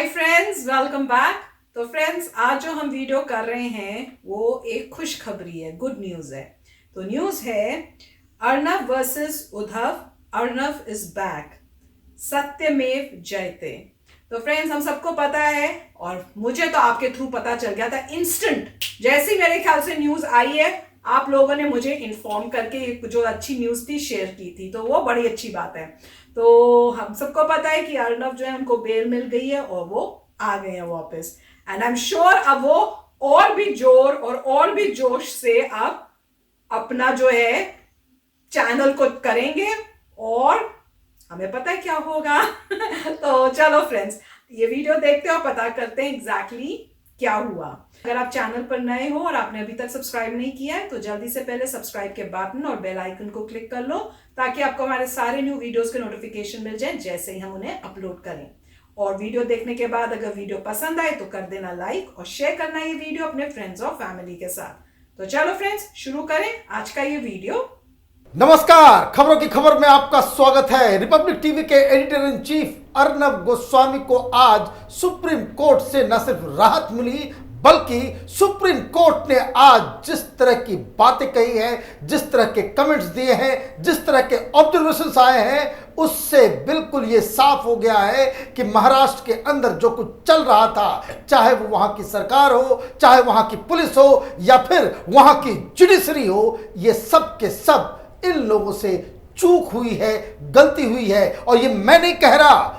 Hi friends, welcome back. तो friends, आज जो हम वीडियो कर रहे हैं वो एक खुशखबरी है, गुड न्यूज़ है। तो न्यूज़ है Arnab versus Uddhav, Arnab is back, सत्यमेव जयते। तो फ्रेंड्स, हम सबको पता है और मुझे तो आपके थ्रू पता चल गया था इंस्टेंट, जैसी मेरे ख्याल से न्यूज़ आई है आप लोगों ने मुझे इन्फॉर्म करके जो अच्छी न्यूज़ थी शेयर की थी, तो वो बड़ी अच्छी बात है। तो हम सबको पता है कि अर्नब जो है उनको बेल मिल गई है और वो आ गए हैं वापस। एंड आई एम श्योर अब वो और भी जोर और भी जोश से अब अपना जो है चैनल को करेंगे और हमें पता है क्या होगा। तो चलो फ्रेंड्स, ये वीडियो देखते हो, पता करते हैं एग्जैक्टली क्या हुआ। अगर आप चैनल पर नए हो और आपने अभी तक सब्सक्राइब नहीं किया है तो जल्दी से पहले सब्सक्राइब के बटन और बेल आइकन को क्लिक कर लो ताकि आपको हमारे सारे न्यू वीडियोस के नोटिफिकेशन मिल जाए जैसे ही हम उन्हें अपलोड करें। और वीडियो देखने के बाद अगर वीडियो पसंद आए तो कर देना लाइक और शेयर करना ये वीडियो अपने फ्रेंड्स और फैमिली के साथ। तो चलो फ्रेंड्स, शुरू करें आज का ये वीडियो। नमस्कार, खबरों की खबर में आपका स्वागत है। रिपब्लिक टीवी के editor in chief Arnab Goswami को आज सुप्रीम कोर्ट से न सिर्फ राहत मिली बल्कि सुप्रीम कोर्ट ने आज जिस तरह की बातें कही हैं, जिस तरह के कमेंट्स दिए हैं, जिस तरह के ऑब्जर्वेशंस आए हैं, उससे बिल्कुल ये साफ हो गया है कि महाराष्ट्र के अंदर जो कुछ चल रहा था, चाहे वो वहां की सरकार हो, चाहे वहां की पुलिस हो या फिर वहां की जुडिशरी हो, ये सब के सब इन लोगों से चूक हुई है, गलती हुई है। और ये मैं नहीं कह रहा,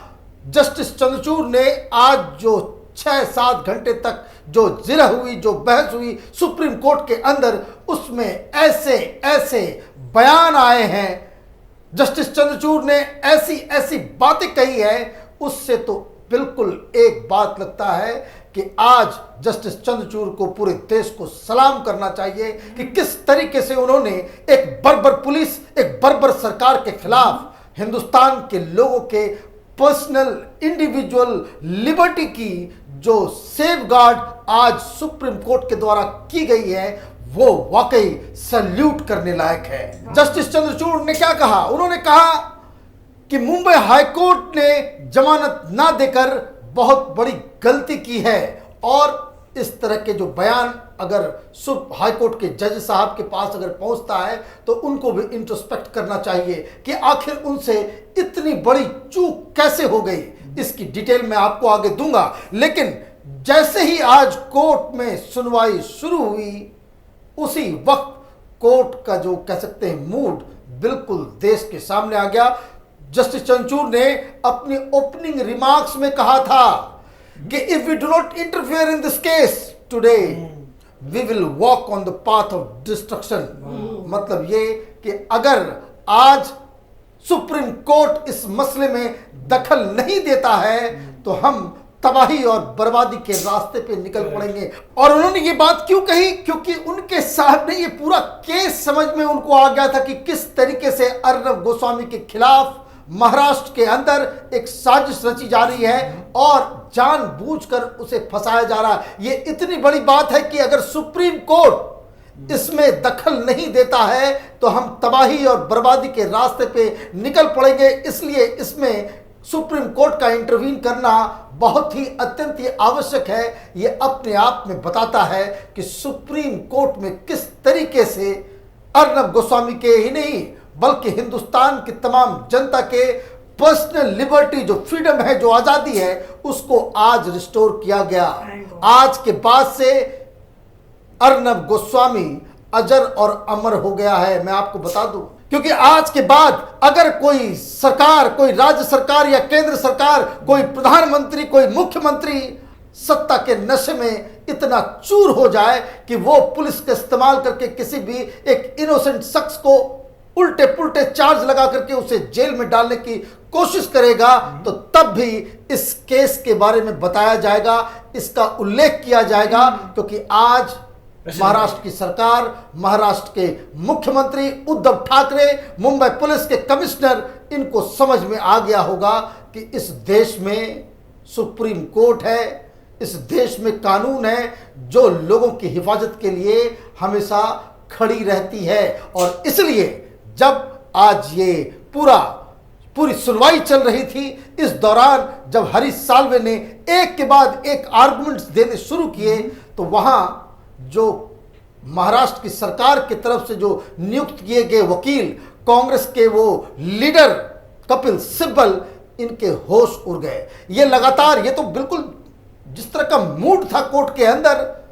जस्टिस चंद्रचूड़ ने आज जो 6-7 घंटे तक जो जिरह हुई, जो बहस हुई सुप्रीम कोर्ट के अंदर, उसमें ऐसे ऐसे बयान आए हैं, जस्टिस चंद्रचूड़ ने ऐसी ऐसी बातें कही है, उससे तो बिल्कुल एक बात लगता है कि आज जस्टिस चंद्रचूड़ को पूरे देश को सलाम करना चाहिए कि किस तरीके से उन्होंने एक बर्बर पुलिस, एक बर्बर सरकार के खिलाफ हिंदुस्तान के लोगों के पर्सनल इंडिविजुअल लिबर्टी की जो सेफगार्ड आज सुप्रीम कोर्ट के द्वारा की गई है, वो वाकई सैल्यूट करने लायक है। जस्टिस चंद्रचूड़ ने क्या कहा? उन्होंने कहा कि मुंबई हाईकोर्ट ने जमानत ना देकर बहुत बड़ी गलती की है और इस तरह के जो बयान अगर हाईकोर्ट के जज साहब के पास अगर पहुंचता है तो उनको भी इंट्रोस्पेक्ट करना चाहिए कि आखिर उनसे इतनी बड़ी चूक कैसे हो गई। इसकी डिटेल मैं आपको आगे दूंगा, लेकिन जैसे ही आज कोर्ट में सुनवाई शुरू हुई उसी वक्त कोर्ट का जो कह सकते हैं मूड बिल्कुल देश के सामने आ गया। जस्टिस चंद्रचूड़ ने अपनी ओपनिंग रिमार्क्स में कहा था कि if we do not interfere in this case today we will walk on the path of destruction. मतलब ये कि अगर आज सुप्रीम कोर्ट इस मसले में दखल नहीं देता है तो हम तबाही और बर्बादी के रास्ते पे निकल पड़ेंगे। और उन्होंने ये बात क्यों कही? क्योंकि उनके सामने ये पूरा केस समझ में उनको आ गया था कि किस तरीके से अर्नब गोस्वामी के खिलाफ महाराष्ट्र के अंदर एक साजिश रची जा रही है और जानबूझकर उसे फंसाया जा रहा है। ये इतनी बड़ी बात है कि अगर सुप्रीम कोर्ट इसमें दखल नहीं देता है तो हम तबाही और बर्बादी के रास्ते पे निकल पड़ेंगे। इसलिए इसमें सुप्रीम कोर्ट का इंटरवीन करना बहुत ही अत्यंत ही आवश्यक है। ये अपने आप में बताता है कि सुप्रीम कोर्ट में किस तरीके से अर्नब गोस्वामी के ही नहीं बल्कि हिंदुस्तान की तमाम जनता के पर्सनल लिबर्टी, जो फ्रीडम है, जो आज़ादी है, उसको आज रिस्टोर किया गया। आज के बाद से अर्नब गोस्वामी अजर और अमर हो गया है, मैं आपको बता दूं। क्योंकि आज के बाद अगर कोई सरकार, कोई राज्य सरकार या केंद्र सरकार, कोई प्रधानमंत्री, कोई मुख्यमंत्री सत्ता के नशे में इतना चूर हो जाए कि वो पुलिस का इस्तेमाल करके किसी भी एक इनोसेंट शख्स को उल्टे पुल्टे चार्ज लगा करके उसे जेल में डालने की कोशिश करेगा, तो तब भी इस केस के बारे में बताया जाएगा, इसका उल्लेख किया जाएगा। क्योंकि आज महाराष्ट्र की सरकार, महाराष्ट्र के मुख्यमंत्री उद्धव ठाकरे, मुंबई पुलिस के कमिश्नर, इनको समझ में आ गया होगा कि इस देश में सुप्रीम कोर्ट है, इस देश में कानून है जो लोगों की हिफाजत के लिए हमेशा खड़ी रहती है। और इसलिए जब आज ये पूरा पूरी सुनवाई चल रही थी। इस दौरान जब हरीश साल्वे ने एक के बाद एक आर्गुमेंट्स देने शुरू किए तो वहां जो महाराष्ट्र की सरकार की तरफ से जो नियुक्त किए गए वकील, कांग्रेस के वो लीडर कपिल सिब्बल, इनके होश उड़ गए। ये लगातार, ये तो बिल्कुल जिस तरह का मूड था कोर्ट के अंदर,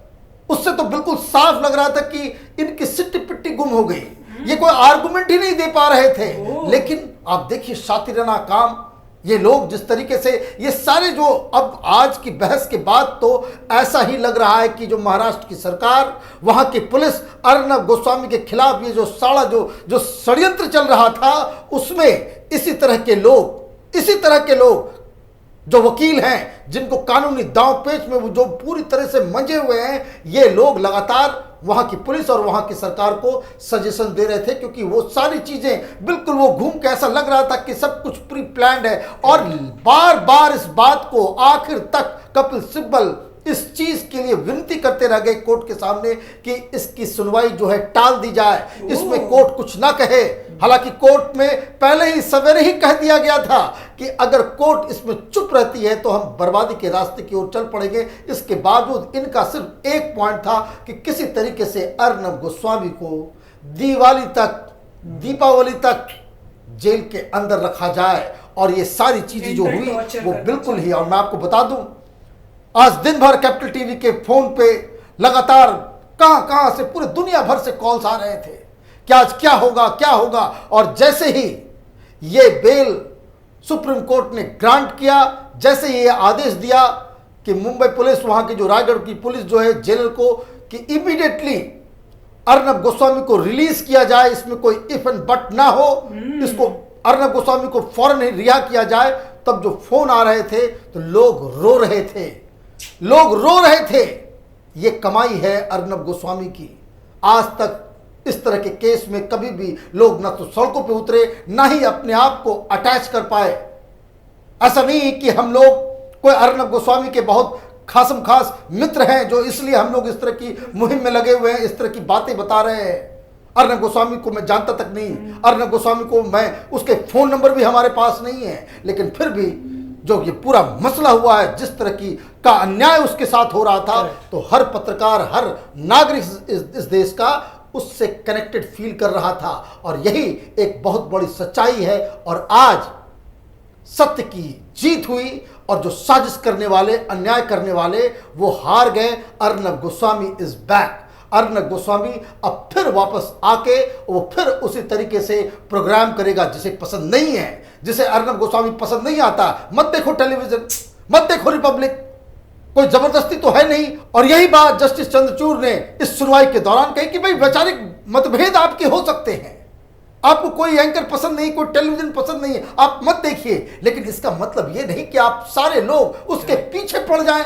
उससे तो बिल्कुल साफ लग रहा था कि इनकी सिट्टी पिट्टी गुम हो गई। ये कोई आर्गुमेंट ही नहीं दे पा रहे थे। लेकिन आप देखिए शातिराना काम, ये लोग जिस तरीके से ये सारे जो अब आज की बहस के बाद तो ऐसा ही लग रहा है कि जो महाराष्ट्र की सरकार, वहां की पुलिस अर्नब गोस्वामी के खिलाफ ये जो साड़ा जो षड्यंत्र चल रहा था, उसमें इसी तरह के लोग जो वकील हैं, जिनको कानूनी दांव पेच में वो जो पूरी तरह से मंजे हुए हैं, ये लोग लगातार वहां की पुलिस और वहां की सरकार को सजेशन दे रहे थे, क्योंकि वो सारी चीजें बिल्कुल वो घूम के ऐसा लग रहा था कि सब कुछ प्री प्लान्ड है। और बार बार इस बात को आखिर तक कपिल सिब्बल इस चीज के लिए विनती करते रह गए कोर्ट के सामने कि इसकी सुनवाई जो है टाल दी जाए, इसमें कोर्ट कुछ ना कहे। हालांकि कोर्ट में पहले ही सवेरे ही कह दिया गया था कि अगर कोर्ट इसमें चुप रहती है तो हम बर्बादी के रास्ते की ओर चल पड़ेंगे। इसके बावजूद इनका सिर्फ एक पॉइंट था कि किसी तरीके से अर्नब गोस्वामी को दीपावली तक जेल के अंदर रखा जाए। और ये सारी चीजें जो हुई वो बिल्कुल ही, और मैं आपको बता दूं, आज दिन भर कैपिटल टीवी के फोन पे लगातार कहां से पूरे दुनिया भर से कॉल्स आ रहे थे कि आज क्या होगा। और जैसे ही ये बेल सुप्रीम कोर्ट ने ग्रांट किया, जैसे ही ये आदेश दिया कि मुंबई पुलिस, वहां की जो रायगढ़ की पुलिस जो है जेलर को, कि इमीडिएटली अर्नब गोस्वामी को रिलीज किया जाए, इसमें कोई इफ एंड बट ना हो, इसको अर्नब गोस्वामी को फौरन ही रिहा किया जाए, तब जो फोन आ रहे थे तो लोग रो रहे थे। ये कमाई है अर्नब गोस्वामी की। आज तक इस तरह के केस में कभी भी लोग ना तो सड़कों पे उतरे, ना ही अपने आप को अटैच कर पाए। ऐसा नहीं कि हम लोग कोई अर्नब गोस्वामी के बहुत खास मित्र हैं जो इसलिए हम लोग इस तरह की मुहिम में लगे हुए हैं, इस तरह की बातें बता रहे हैं। अर्नब गोस्वामी को मैं जानता तक नहीं, अर्नब गोस्वामी को मैं, उसके फोन नंबर भी हमारे पास नहीं है, लेकिन फिर भी जो ये पूरा मसला हुआ है, जिस तरह की का अन्याय उसके साथ हो रहा था, तो हर पत्रकार, हर नागरिक इस देश का उससे कनेक्टेड फील कर रहा था। और यही एक बहुत बड़ी सच्चाई है। और आज सत्य की जीत हुई और जो साजिश करने वाले, अन्याय करने वाले, वो हार गए। Arnab Goswami is back. अर्नब गोस्वामी अब फिर वापस आके वो फिर उसी तरीके से प्रोग्राम करेगा। जिसे पसंद नहीं है, जिसे अर्नब गोस्वामी पसंद नहीं आता, मत देखो टेलीविजन, मत देखो रिपब्लिक, कोई जबरदस्ती तो है नहीं। और यही बात जस्टिस चंद्रचूड़ ने इस सुनवाई के दौरान कही कि भाई वैचारिक मतभेद आपके हो सकते हैं, आपको कोई एंकर पसंद नहीं, कोई टेलीविजन पसंद नहीं है, आप मत देखिए, लेकिन इसका मतलब यह नहीं कि आप सारे लोग उसके पीछे पड़ जाएं।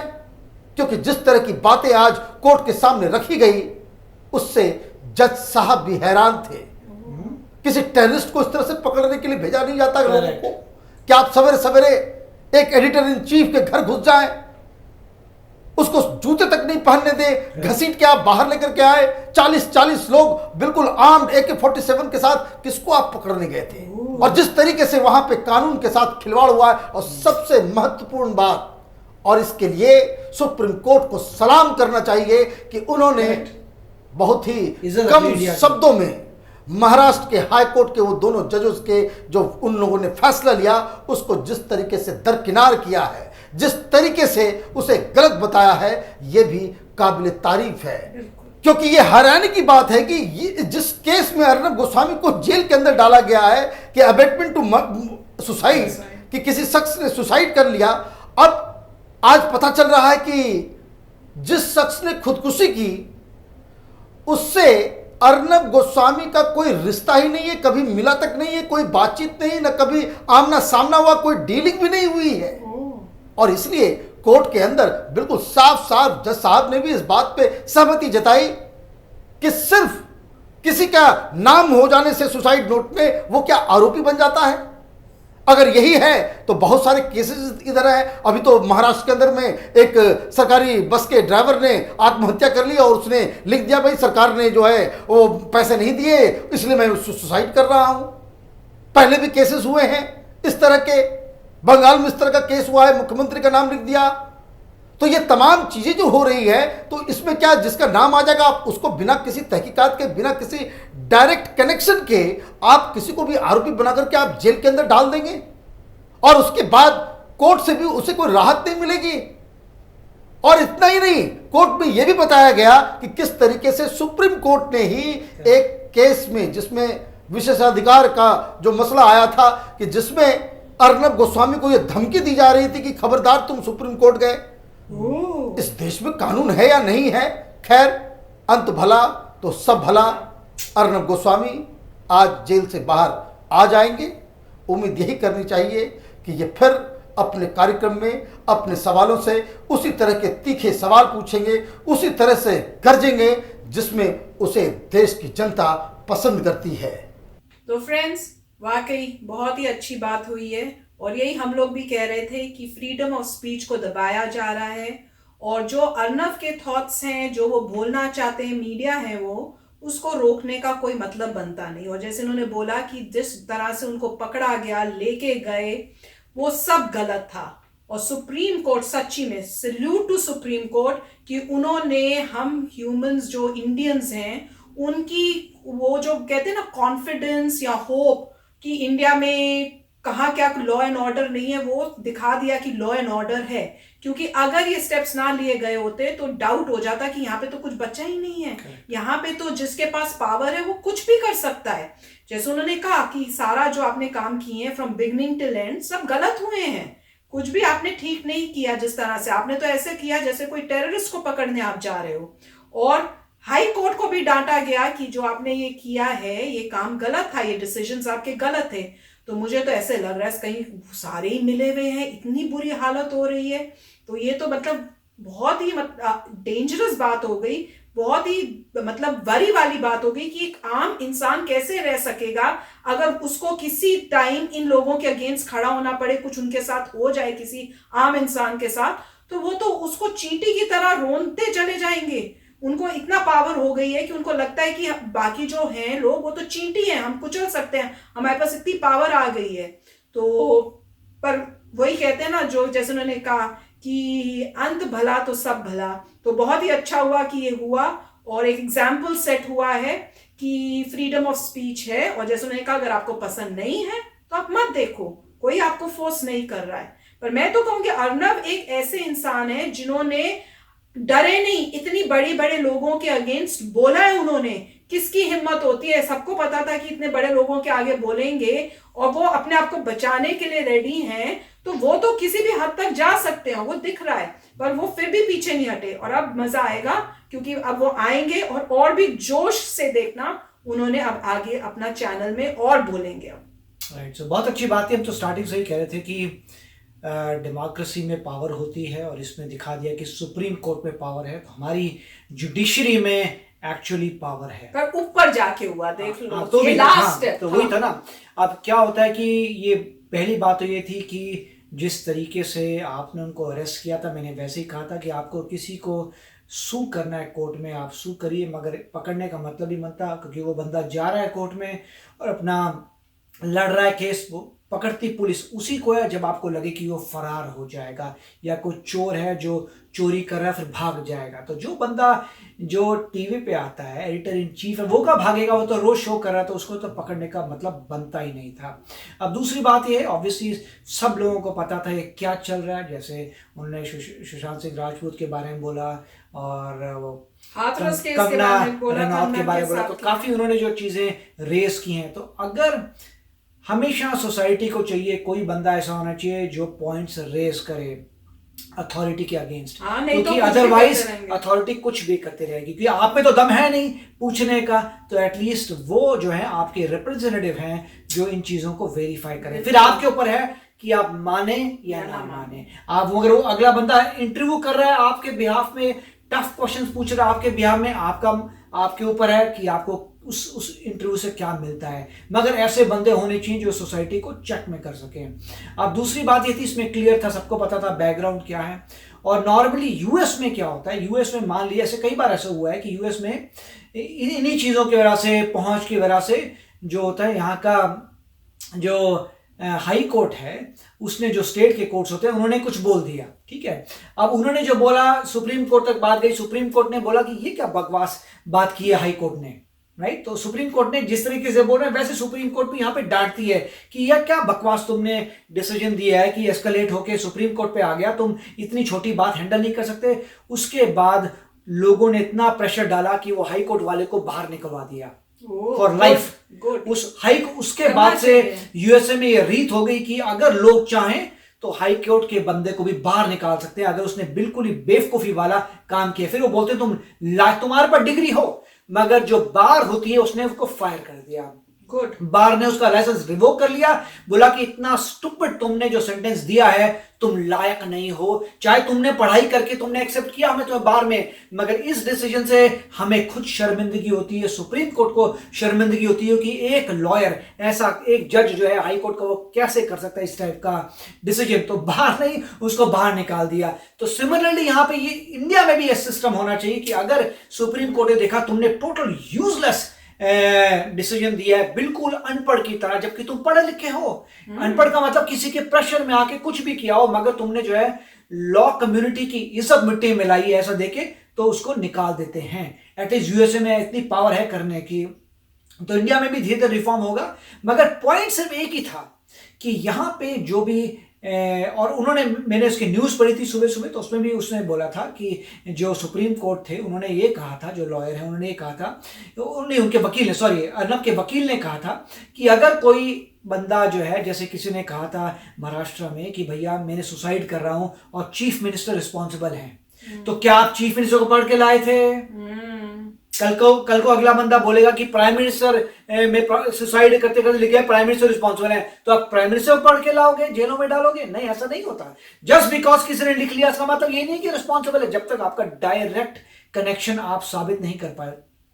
क्योंकि जिस तरह की बातें आज कोर्ट के सामने रखी गई, उससे जज साहब भी हैरान थे। किसी टेररिस्ट को इस तरह से पकड़ने के लिए भेजा नहीं जाता लोगों को कि आप सवेरे सवेरे एक एडिटर इन चीफ के घर घुस जाएं, उसको जूते तक नहीं पहनने दे, घसीट के आप बाहर लेकर के आए। 40 लोग बिल्कुल आर्म्ड AK-47 के साथ, किसको आप पकड़ने गए थे? और जिस तरीके से वहां पे कानून के साथ खिलवाड़ हुआ है, और सबसे महत्वपूर्ण बात, और इसके लिए सुप्रीम कोर्ट को सलाम करना चाहिए कि उन्होंने बहुत ही कम शब्दों में महाराष्ट्र के हाई कोर्ट के वो दोनों जजेस के जो उन लोगों ने फैसला लिया, उसको जिस तरीके से दरकिनार किया है, जिस तरीके से उसे गलत बताया है, ये भी काबिल तारीफ है। क्योंकि ये हैरानी की बात है कि ये जिस केस में अर्नब गोस्वामी को जेल के अंदर डाला गया है कि अबेटमेंट टू सुसाइड, कि किसी शख्स ने सुसाइड कर लिया, अब आज पता चल रहा है कि जिस शख्स ने खुदकुशी की उससे अर्नब गोस्वामी का कोई रिश्ता ही नहीं है, कभी मिला तक नहीं है, कोई बातचीत नहीं, ना कभी आमना सामना हुआ, कोई डीलिंग भी नहीं हुई है। और इसलिए कोर्ट के अंदर बिल्कुल साफ जज साहब ने भी इस बात पे सहमति जताई कि सिर्फ किसी का नाम हो जाने से सुसाइड नोट में वो क्या आरोपी बन जाता है? अगर यही है तो बहुत सारे केसेस इधर है। अभी तो महाराष्ट्र के अंदर में एक सरकारी बस के ड्राइवर ने आत्महत्या कर ली और उसने लिख दिया, भाई सरकार ने जो है वो पैसे नहीं दिए इसलिए मैं सुसाइड कर रहा हूं। पहले भी केसेस हुए हैं इस तरह के बंगाल में इस तरह का केस हुआ है, मुख्यमंत्री का नाम लिख दिया। तो ये तमाम चीजें जो हो रही है, तो इसमें क्या जिसका नाम आ जाएगा आप उसको बिना किसी तहकीकात के, बिना किसी डायरेक्ट कनेक्शन के आप किसी को भी आरोपी बनाकर के आप जेल के अंदर डाल देंगे और उसके बाद कोर्ट से भी उसे कोई राहत नहीं मिलेगी। और इतना ही नहीं, कोर्ट में यह भी बताया गया कि किस तरीके से सुप्रीम कोर्ट ने ही एक केस में जिसमें विशेषाधिकार का जो मसला आया था कि जिसमें अर्नब गोस्वामी को यह धमकी दी जा रही थी कि खबरदार तुम सुप्रीम कोर्ट गए। इस देश में कानून है या नहीं है, खैर अंत भला तो सब भला। अर्नब गोस्वामी आज जेल से बाहर आ जाएंगे। उम्मीद यही करनी चाहिए कि ये फिर अपने कार्यक्रम में अपने सवालों से उसी तरह के तीखे सवाल पूछेंगे, उसी तरह से गरजेंगे जिसमें उसे देश की जनता पसंद करती है। तो फ्रेंड्स, वाकई बहुत ही अच्छी बात हुई है और यही हम लोग भी कह रहे थे कि फ्रीडम ऑफ स्पीच को दबाया जा रहा है और जो अर्नब के थॉट्स हैं, जो वो बोलना चाहते हैं, मीडिया है वो उसको रोकने का कोई मतलब बनता नहीं। और जैसे उन्होंने बोला कि जिस तरह से उनको पकड़ा गया, लेके गए, वो सब गलत था। और सुप्रीम कोर्ट, सच्ची में सल्यूट टू सुप्रीम कोर्ट कि उन्होंने हम ह्यूमंस जो इंडियंस हैं उनकी वो जो कहते हैं ना कॉन्फिडेंस या होप कि इंडिया में कहाँ क्या लॉ एंड ऑर्डर नहीं है, वो दिखा दिया कि लॉ एंड ऑर्डर है। क्योंकि अगर ये स्टेप्स ना लिए गए होते तो डाउट हो जाता कि यहाँ पे तो कुछ बचा ही नहीं है। यहाँ पे तो जिसके पास पावर है वो कुछ भी कर सकता है। जैसे उन्होंने कहा कि सारा जो आपने काम किए हैं फ्रॉम बिगनिंग टिल एंड सब गलत हुए हैं, कुछ भी आपने ठीक नहीं किया। जिस तरह से आपने तो ऐसे किया जैसे कोई टेररिस्ट को पकड़ने आप जा रहे हो। और हाई कोर्ट को भी डांटा गया कि जो आपने ये किया है ये काम गलत था, ये डिसीजंस आपके गलत थे। तो मुझे तो ऐसे लग रहा है कहीं सारे ही मिले हुए हैं, इतनी बुरी हालत हो रही है। तो ये तो मतलब बहुत ही डेंजरस बात हो गई, बहुत ही मतलब वरी वाली बात हो गई कि एक आम इंसान कैसे रह सकेगा अगर उसको किसी टाइम इन लोगों के अगेंस्ट खड़ा होना पड़े, कुछ उनके साथ हो जाए किसी आम इंसान के साथ, तो वो तो उसको चींटी की तरह रोनते चले जाएंगे। उनको इतना पावर हो गई है कि उनको लगता है कि बाकी जो हैं लोग वो तो चींटी हैं, हम कुचल सकते हैं, हमारे पास इतनी पावर आ गई है। तो पर वही कहते हैं ना, जो जैसे उन्होंने कहा कि अंत भला तो सब भला। तो बहुत ही अच्छा हुआ कि ये हुआ और एक एग्जाम्पल सेट हुआ है कि फ्रीडम ऑफ स्पीच है। और जैसे उन्होंने कहा अगर आपको पसंद नहीं है तो आप मत देखो, कोई आपको फोर्स नहीं कर रहा है। पर मैं तो कहूंगी अर्नब एक ऐसे इंसान है जिन्होंने डरे नहीं, इतनी बड़ी बड़े लोगों के अगेंस्ट बोला है उन्होंने। किसकी हिम्मत होती है, सबको पता था कि इतने बड़े लोगों के आगे बोलेंगे और वो अपने आप को बचाने के लिए रेडी हैं, तो वो तो किसी भी हद तक जा सकते हैं, वो दिख रहा है। पर वो फिर भी पीछे नहीं हटे और अब मजा आएगा क्योंकि अब वो आएंगे और भी जोश से देखना, उन्होंने अब आगे अपना चैनल में और बोलेंगे। अब राइट, सो बहुत अच्छी बात है। हम तो स्टार्टिंग से ही कह रहे थे कि डेमोक्रेसी में पावर होती है और इसमें दिखा दिया कि सुप्रीम कोर्ट में पावर है, तो हमारी जुडिशरी में एक्चुअली पावर है। पर ऊपर जाके हुआ, देख लो तो ये लास्ट है। तो वही था ना। अब क्या होता है कि ये पहली बात तो ये थी कि जिस तरीके से आपने उनको अरेस्ट किया था, मैंने वैसे ही कहा था कि आपको किसी को सू करना है कोर्ट में, आप सू करिए, मगर पकड़ने का मतलब ही बनता, क्योंकि वो बंदा जा रहा है कोर्ट में और अपना लड़ रहा है केस, वो पकड़ती पुलिस उसी को है जब आपको लगे कि वो फरार हो जाएगा या कोई चोर है जो चोरी कर रहा है फिर भाग जाएगा। तो जो बंदा जो टीवी पे आता है, एडिटर इन चीफ है, वो कब भागेगा, वो तो रोज शो कर रहा है, तो उसको तो पकड़ने का मतलब बनता ही नहीं था। अब दूसरी बात ये है, ऑब्वियसली सब लोगों को पता था ये क्या चल रहा है। जैसे उन्होंने सुशांत सिंह राजपूत के बारे में बोला और वो कंगना रनौत के बारे में बोला, तो काफी उन्होंने जो चीजें रेस की हैं। तो अगर हमेशा सोसाइटी को चाहिए कोई बंदा ऐसा होना चाहिए जो पॉइंट्स रेस करे अथॉरिटी के अगेंस्ट, क्योंकि अदरवाइज अथॉरिटी कुछ भी करते रहेगी, क्योंकि आप में तो दम है नहीं पूछने का। तो एटलीस्ट वो जो है आपके रिप्रेजेंटेटिव हैं जो इन चीजों को वेरीफाई करें। फिर आपके ऊपर है कि आप माने या ना माने। आप अगर वो अगला बंदा इंटरव्यू कर रहा है आपके बिहाफ में, टफ क्वेश्चंस पूछ रहा है आपके बिहाफ में, आपके ऊपर है कि आपको उस इंटरव्यू से क्या मिलता है। मगर ऐसे बंदे होने चाहिए जो सोसाइटी को चेक में कर सके। अब दूसरी बात ये थी, इसमें क्लियर था, सबको पता था बैकग्राउंड क्या है। और नॉर्मली यूएस में क्या होता है, यूएस में मान लिया ऐसे कई बार ऐसा हुआ है कि यूएस में इन्हीं चीज़ों की वजह से, पहुंच की वजह से जो होता है यहाँ का जो हाई कोर्ट है उसने जो स्टेट के कोर्ट्स होते हैं उन्होंने कुछ बोल दिया, ठीक है। अब उन्होंने जो बोला सुप्रीम कोर्ट तक बात गई, सुप्रीम कोर्ट ने बोला कि ये क्या बकवास बात की है हाई कोर्ट ने, राइट। तो सुप्रीम कोर्ट ने जिस तरीके से बोल रहे हैं वैसे सुप्रीम कोर्ट भी यहाँ पे डांटती है कि यह क्या बकवास तुमने डिसीजन दिया है कि एस्केलेट होके सुप्रीम कोर्ट पे आ गया, तुम इतनी छोटी बात हैंडल नहीं कर सकते। उसके बाद लोगों ने इतना प्रेशर डाला कि वो हाई कोर्ट वाले को बाहर निकलवा दिया फॉर लाइफ। उसके बाद से यूएसए में ये रीत हो गई कि अगर लोग चाहें तो हाई कोर्ट के बंदे को भी बाहर निकाल सकते हैं अगर उसने बिल्कुल ही बेवकूफी वाला काम किया। फिर वो बोलते तुम्हारे पास डिग्री हो, मगर जो बार होती है उसने उसको फायर कर दिया। गुड। बार ने उसका लाइसेंस रिवोक कर लिया, बोला कि इतना स्टूपिड तुमने जो सेंटेंस दिया है तुम लायक नहीं हो, चाहे तुमने पढ़ाई करके तुमने एक्सेप्ट किया हमें तुम्हें बार में, मगर इस डिसीजन से हमें खुद शर्मिंदगी होती है, सुप्रीम कोर्ट को शर्मिंदगी होती है कि एक लॉयर ऐसा एक जज जो है हाई कोर्ट का वो कैसे कर सकता है इस टाइप का डिसीजन। तो बाहर नहीं, उसको बाहर निकाल दिया। तो सिमिलरली यहां पे ये इंडिया में भी ये सिस्टम होना चाहिए कि अगर सुप्रीम कोर्ट ने देखा तुमने टोटल यूजलेस डिसीजन दिया है बिल्कुल अनपढ़ की तरह, जबकि तुम पढ़े लिखे हो। अनपढ़ का मतलब किसी के प्रेशर में आके कुछ भी किया हो, मगर तुमने जो है लॉ कम्युनिटी की इज्जत मिट्टी में मिलाई है ऐसा देके, तो उसको निकाल देते हैं। एटलीस्ट यूएसए में इतनी पावर है करने की। तो इंडिया में भी धीरे धीरे रिफॉर्म होगा, मगर पॉइंट सिर्फ एक ही था कि यहां पे जो भी और उन्होंने, मैंने उसकी न्यूज़ पढ़ी थी सुबह सुबह, तो उसमें भी उसने बोला था कि जो सुप्रीम कोर्ट थे उन्होंने ये कहा था, जो लॉयर है उन्होंने ये कहा था, तो उनके वकील ने, सॉरी अर्नब के वकील ने कहा था कि अगर कोई बंदा जो है, जैसे किसी ने कहा था महाराष्ट्र में कि भैया मैंने सुसाइड कर रहा हूं और चीफ मिनिस्टर रिस्पॉन्सिबल है, तो क्या आप चीफ मिनिस्टर को पढ़ के लाए थे? कल को अगला बंदा बोलेगा कि प्राइम मिनिस्टर में सुसाइड करते करते लिख गया प्राइम मिनिस्टर रिस्पॉन्सिबल है, तो आप प्राइम मिनिस्टर को पढ़ के लाओगे, जेलों में डालोगे? नहीं, ऐसा नहीं होता। जस्ट बिकॉज किसी ने लिख लिया इसका मतलब ये नहीं कि रिस्पॉन्सिबल है। जब तक आपका डायरेक्ट कनेक्शन आप साबित नहीं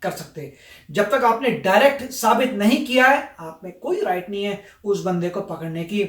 कर सकते, जब तक आपने डायरेक्ट साबित नहीं किया है, आप में कोई राइट नहीं है उस बंदे को पकड़ने की।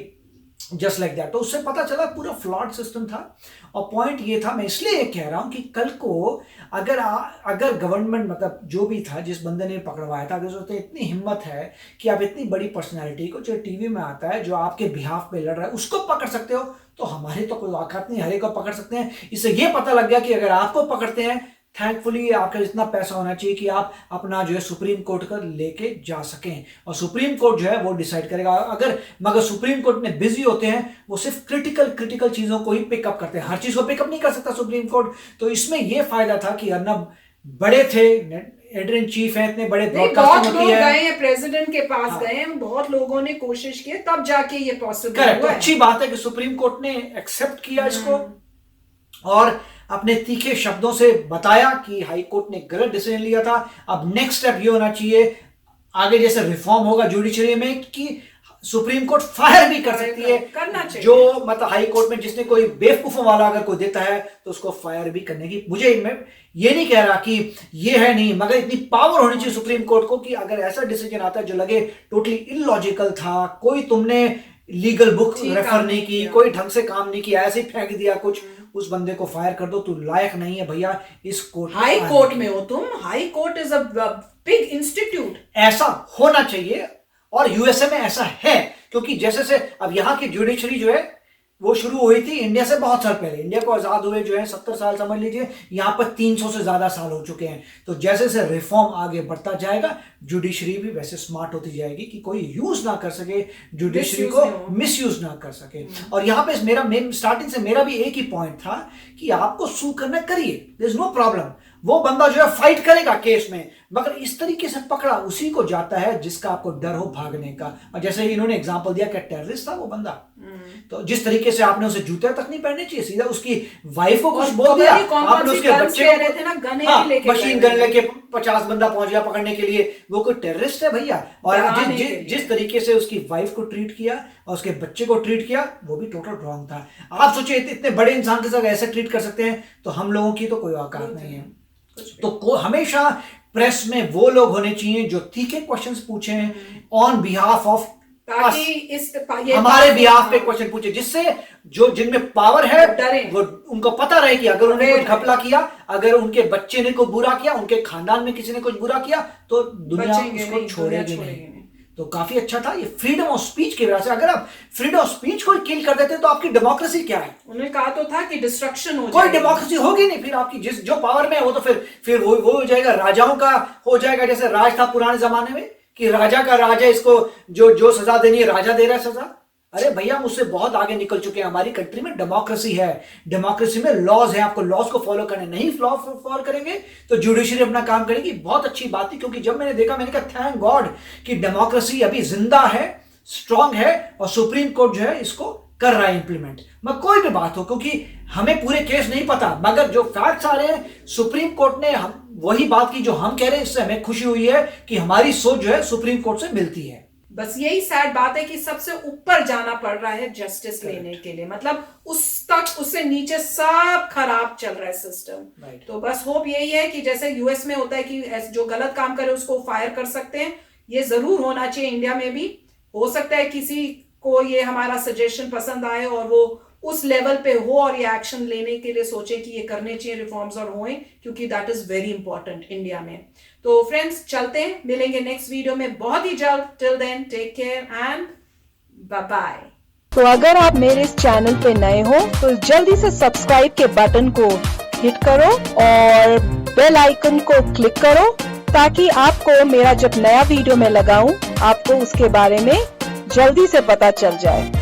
Just like that. तो उससे पता चला पूरा फ्लॉड सिस्टम था। और पॉइंट ये था, मैं इसलिए कह रहा हूं कि कल को अगर गवर्नमेंट, मतलब जो भी था जिस बंदे ने पकड़वाया था, अगर उसने इतनी हिम्मत है कि आप इतनी बड़ी पर्सनैलिटी को जो टीवी में आता है, जो आपके बिहाफ पे लड़ रहा है, उसको पकड़ सकते हो, तो हमारी तो कोई औकात नहीं, हर एक को पकड़ सकते हैं। इससे ये पता लग गया कि अगर आपको पकड़ते हैं, थैंकफुली आपका इतना पैसा होना चाहिए कि आप अपना जो है सुप्रीम कोर्ट का लेके जा सकें, और सुप्रीम कोर्ट जो है वो डिसाइड करेगा। मगर सुप्रीम कोर्ट में बिजी होते हैं, वो सिर्फ क्रिटिकल चीजों को ही पिकअप करते हैं, हर चीज को पिकअप नहीं कर सकता सुप्रीम कोर्ट। तो इसमें यह फायदा था कि अर्नब बड़े थे, एडिटर इन चीफ है, इतने बड़े ब्रॉडकास्टिंग होती है, गए हैं प्रेसिडेंट के पास, गए हैं, बहुत लोगों ने कोशिश की, तब जाके ये पॉसिबल हुआ। तो अच्छी बात है कि सुप्रीम कोर्ट ने एक्सेप्ट किया इसको और अपने तीखे शब्दों से बताया कि हाई कोर्ट ने गलत डिसीजन लिया था। अब नेक्स्ट स्टेप ये होना चाहिए, आगे जैसे रिफॉर्म होगा जुडिशरी में, कि सुप्रीम कोर्ट फायर भी कर सकती है, करना चाहिए। जो मतलब हाई कोर्ट में जिसने कोई बेवकूफों वाला अगर कोई देता है तो उसको फायर भी करने की, मैं ये नहीं कह रहा कि ये है नहीं, मगर इतनी पावर होनी चाहिए सुप्रीम कोर्ट को कि अगर ऐसा डिसीजन आता है जो लगे टोटली इलॉजिकल था, कोई तुमने लीगल बुक रेफर नहीं की, कोई ढंग से काम नहीं किया, ऐसे ही फेंक दिया कुछ, उस बंदे को फायर कर दो, तू लायक नहीं है भैया इस कोर्ट, हाई कोर्ट में हो तुम। High court is a big institute, ऐसा होना चाहिए। और यूएसए में ऐसा है, क्योंकि जैसे से अब यहाँ की जुडिशरी जो है वो शुरू हुई थी इंडिया से बहुत साल पहले। इंडिया को आजाद हुए जो है 70 साल समझ लीजिए, यहाँ पर 300 से ज्यादा साल हो चुके हैं। तो जैसे से रिफॉर्म आगे बढ़ता जाएगा, जुडिशरी भी वैसे स्मार्ट होती जाएगी कि कोई यूज ना कर सके, जुडिशरी को मिसयूज ना कर सके। और यहाँ पे स्टार्टिंग से मेरा भी एक ही पॉइंट था कि आपको सू करना करिए, देयर इज नो प्रॉब्लम। वो बंदा जो है फाइट करेगा केस में, मगर इस तरीके से पकड़ा उसी को जाता है जिसका आपको डर हो भागने का। और जैसे इन्होंने एग्जांपल दिया कि टेररिस्ट था वो बंदा, तो जिस तरीके से आपने उसे जूते तक नहीं पहनने चाहिए, सीधा उसकी वाइफ को कुछ बोल दिया, आपने उसके बच्चे को मशीन गन लेके 50 बंदा पहुंच गया पकड़ने के लिए, वो कोई टेररिस्ट है भैया। और जिस तरीके से उसकी वाइफ को ट्रीट किया और उसके बच्चे को ट्रीट किया, वो भी टोटल रॉन्ग था। आप सोचिए इतने बड़े इंसान के साथ ऐसे ट्रीट कर सकते हैं, तो हम लोगों की तो कोई औकात नहीं है। तो हमेशा प्रेस में वो लोग होने चाहिए जो तीखे क्वेश्चंस पूछें ऑन बिहाफ ऑफ, हमारे बिहाफ पे क्वेश्चन पूछे, जिससे जो जिनमें पावर है वो उनको पता रहे कि अगर उन्होंने कुछ घपला किया, अगर उनके बच्चे ने कोई बुरा किया, उनके खानदान में किसी ने कुछ बुरा किया, तो दुनिया उसको छोड़ेगी नहीं। तो काफी अच्छा था। ये फ्रीडम ऑफ स्पीच की वजह से, अगर आप फ्रीडम ऑफ स्पीच को किल कर देते तो आपकी डेमोक्रेसी क्या है? उन्होंने कहा तो था कि डिस्ट्रक्शन हो कोई जाएगी। डेमोक्रेसी होगी नहीं। फिर आपकी जिस जो पावर में है वो तो फिर वो हो जाएगा, राजाओं का हो जाएगा, जैसे राज था पुराने जमाने में कि राजा का राजा, इसको जो सजा देनी है राजा दे रहा है सजा। अरे भैया, हम उससे बहुत आगे निकल चुके हैं। हमारी कंट्री में डेमोक्रेसी है, डेमोक्रेसी में लॉज है, आपको लॉज को फॉलो करने, नहीं फॉलो करेंगे तो जुडिशरी अपना काम करेगी। बहुत अच्छी बात थी, क्योंकि जब मैंने देखा मैंने कहा थैंक गॉड कि डेमोक्रेसी अभी जिंदा है, स्ट्रांग है, और सुप्रीम कोर्ट जो है इसको कर रहा है इंप्लीमेंट। मैं कोई भी बात हो, क्योंकि हमें पूरे केस नहीं पता, मगर जो फैक्ट्स आ रहे हैं सुप्रीम कोर्ट ने वही बात की जो हम कह रहे हैं। इससे हमें खुशी हुई है कि हमारी सोच जो है सुप्रीम कोर्ट से मिलती है। बस यही सैड बात है कि सबसे ऊपर जाना पड़ रहा है जस्टिस लेने के लिए, मतलब उससे नीचे सब खराब चल रहा है सिस्टम। तो बस होप यही है कि जैसे यूएस में होता है कि जो गलत काम करे उसको फायर कर सकते हैं, ये जरूर होना चाहिए इंडिया में भी। हो सकता है किसी को ये हमारा सजेशन पसंद आए और वो उस लेवल पे हो और ये एक्शन लेने के लिए सोचे कि ये करने चाहिए रिफॉर्म्स और होए, क्योंकि that is very important India में। तो फ्रेंड्स चलते हैं, मिलेंगे नेक्स्ट वीडियो में बहुत ही जल्द। Till then take care and bye bye. तो अगर आप मेरे इस चैनल पे नए हो तो जल्दी से सब्सक्राइब के बटन को हिट करो और बेल आइकन को क्लिक करो, ताकि आपको मेरा जब नया वीडियो मैं लगाऊं आपको उसके बारे में जल्दी से पता चल जाए।